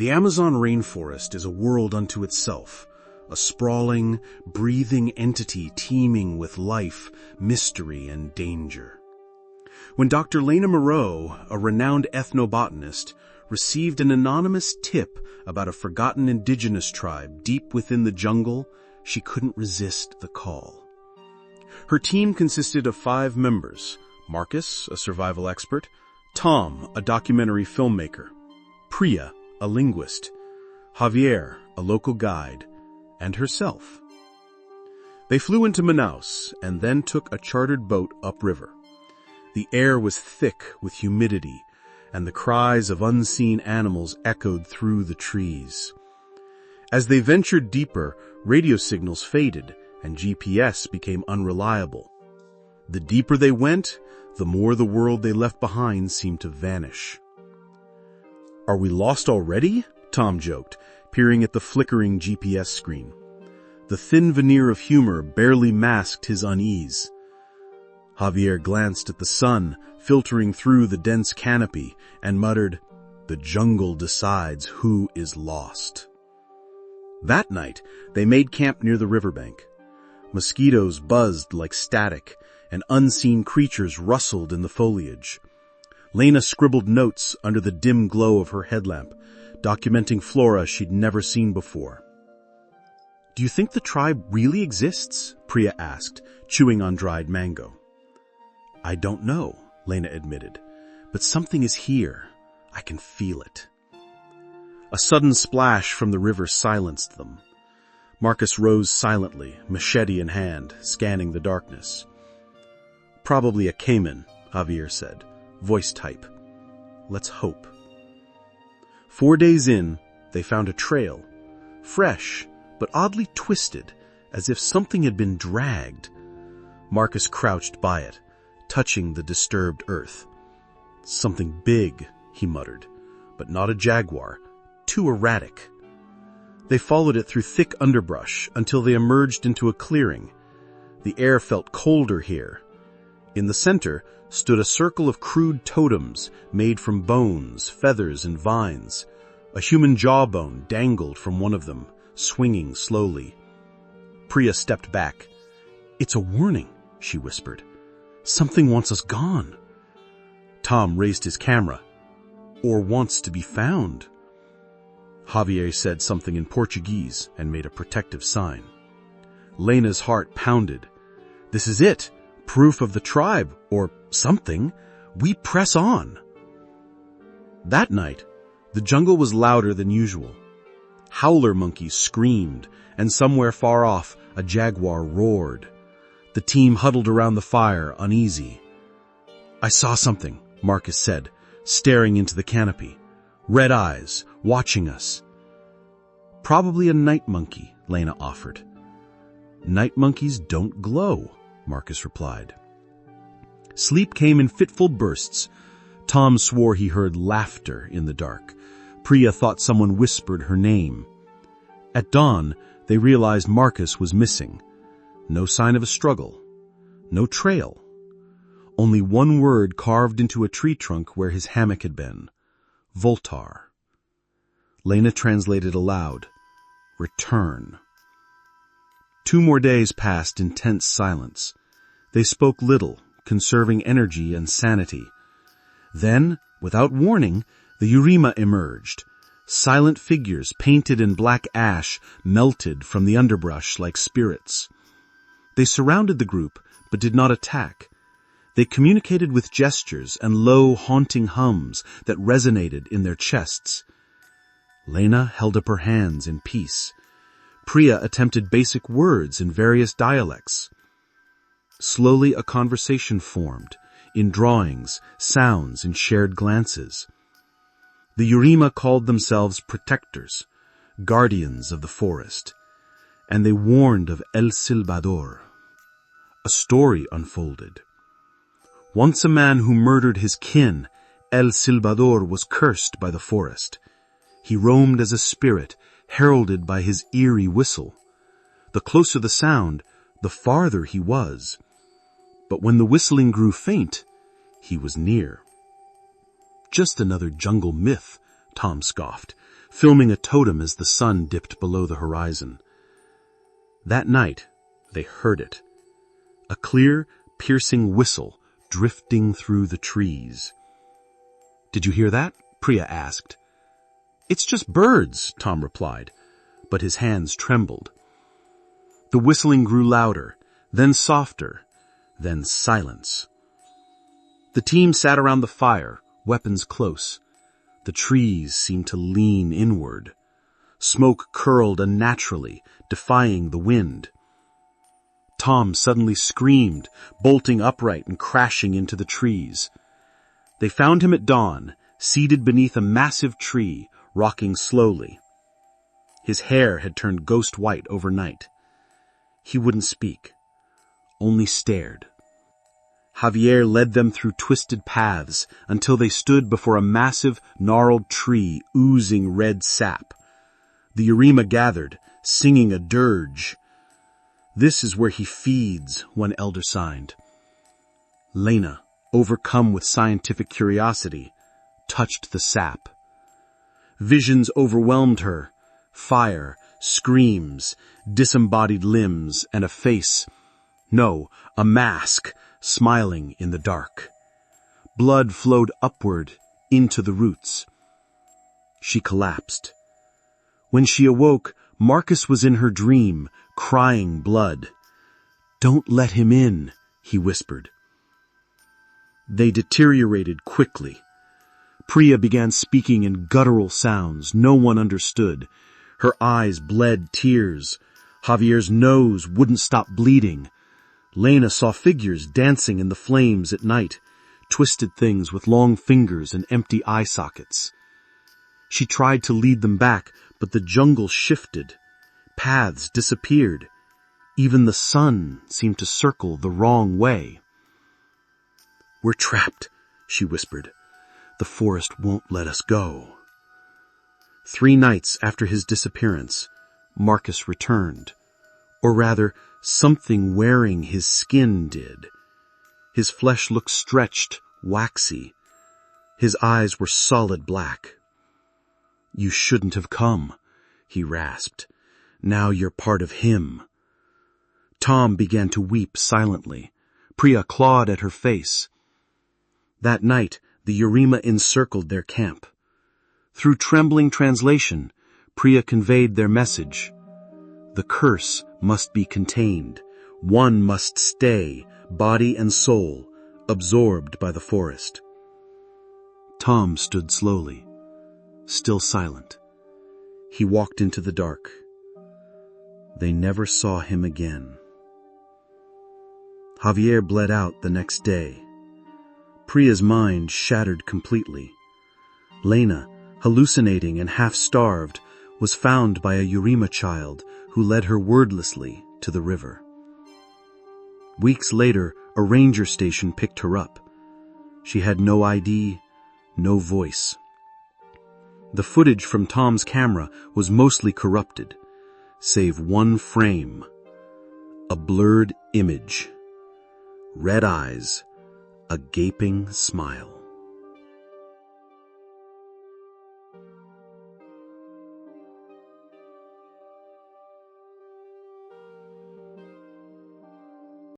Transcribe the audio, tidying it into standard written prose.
The Amazon rainforest is a world unto itself, a sprawling, breathing entity teeming with life, mystery, and danger. When Dr. Lena Moreau, a renowned ethnobotanist, received an anonymous tip about a forgotten indigenous tribe deep within the jungle, she couldn't resist the call. Her team consisted of 5 members: Marcus, a survival expert; Tom, a documentary filmmaker; Priya, a linguist; Javier, a local guide; and herself. They flew into Manaus and then took a chartered boat upriver. The air was thick with humidity, and the cries of unseen animals echoed through the trees. As they ventured deeper, radio signals faded, and GPS became unreliable. The deeper they went, the more the world they left behind seemed to vanish. "Are we lost already?" Tom joked, peering at the flickering GPS screen. The thin veneer of humor barely masked his unease. Javier glanced at the sun filtering through the dense canopy and muttered, "The jungle decides who is lost." That night, they made camp near the riverbank. Mosquitoes buzzed like static, and unseen creatures rustled in the foliage. Lena scribbled notes under the dim glow of her headlamp, documenting flora she'd never seen before. "Do you think the tribe really exists?" Priya asked, chewing on dried mango. "I don't know," Lena admitted, "but something is here. I can feel it." A sudden splash from the river silenced them. Marcus rose silently, machete in hand, scanning the darkness. "Probably a caiman," Javier said, voice type. "Let's hope." 4 days in, they found a trail, fresh but oddly twisted, as if something had been dragged. Marcus crouched by it, touching the disturbed earth. "Something big," he muttered, "but not a jaguar. Too erratic." They followed it through thick underbrush until they emerged into a clearing. The air felt colder here. In the center stood a circle of crude totems made from bones, feathers, and vines. A human jawbone dangled from one of them, swinging slowly. Priya stepped back. "It's a warning," she whispered. "Something wants us gone." Tom raised his camera. "Or wants to be found." Javier said something in Portuguese and made a protective sign. Lena's heart pounded. "This is it. Proof of the tribe, or something. We press on." That night, the jungle was louder than usual. Howler monkeys screamed, and somewhere far off, a jaguar roared. The team huddled around the fire, uneasy. "I saw something," Marcus said, staring into the canopy. "Red eyes, watching us." "Probably a night monkey," Lena offered. "Night monkeys don't glow," Marcus replied. Sleep came in fitful bursts. Tom swore he heard laughter in the dark. Priya thought someone whispered her name. At dawn, they realized Marcus was missing. No sign of a struggle. No trail. Only one word carved into a tree trunk where his hammock had been. Voltar. Lena translated aloud. Return. 2 more days passed in tense silence. They spoke little, conserving energy and sanity. Then, without warning, the Urima emerged. Silent figures painted in black ash melted from the underbrush like spirits. They surrounded the group, but did not attack. They communicated with gestures and low, haunting hums that resonated in their chests. Lena held up her hands in peace. Priya attempted basic words in various dialects. Slowly a conversation formed, in drawings, sounds, and shared glances. The Urima called themselves protectors, guardians of the forest, and they warned of El Silbador. A story unfolded. Once a man who murdered his kin, El Silbador was cursed by the forest. He roamed as a spirit, heralded by his eerie whistle. The closer the sound, the farther he was. But when the whistling grew faint, he was near. "Just another jungle myth," Tom scoffed. filming a totem as the sun dipped below the horizon. That night, they heard it. A clear, piercing whistle drifting through the trees. "Did you hear that?" Priya asked. "It's just birds," Tom replied, but his hands trembled. The whistling grew louder, then softer, then silence. The team sat around the fire, weapons close. The trees seemed to lean inward. Smoke curled unnaturally, defying the wind. Tom suddenly screamed, bolting upright and crashing into the trees. They found him at dawn, seated beneath a massive tree, rocking slowly. His hair had turned ghost white overnight. He wouldn't speak, only stared. Javier led them through twisted paths until they stood before a massive, gnarled tree oozing red sap. The Urema gathered, singing a dirge. "This is where he feeds," one elder signed. Lena, overcome with scientific curiosity, touched the sap. Visions overwhelmed her. Fire, screams, disembodied limbs, and a face. No, a mask, smiling in the dark. Blood flowed upward into the roots. She collapsed. When she awoke, Marcus was in her dream, crying blood. "Don't let him in," he whispered. They deteriorated quickly. Priya began speaking in guttural sounds no one understood. Her eyes bled tears. Javier's nose wouldn't stop bleeding. Lena saw figures dancing in the flames at night, twisted things with long fingers and empty eye sockets. She tried to lead them back, but the jungle shifted. Paths disappeared. Even the sun seemed to circle the wrong way. "We're trapped," she whispered. "The forest won't let us go." 3 nights after his disappearance, Marcus returned. Or rather, something wearing his skin did. His flesh looked stretched, waxy. His eyes were solid black. "You shouldn't have come," he rasped. "Now you're part of him." Tom began to weep silently. Priya clawed at her face. That night, the Urema encircled their camp. Through trembling translation, Priya conveyed their message. The curse must be contained. One must stay, body and soul, absorbed by the forest. Tom stood slowly, still silent. He walked into the dark. They never saw him again. Javier bled out the next day. Priya's mind shattered completely. Lena, hallucinating and half-starved, was found by a Urema child who led her wordlessly to the river. Weeks later, a ranger station picked her up. She had no ID, no voice. The footage from Tom's camera was mostly corrupted, save one frame. A blurred image. Red eyes, a gaping smile.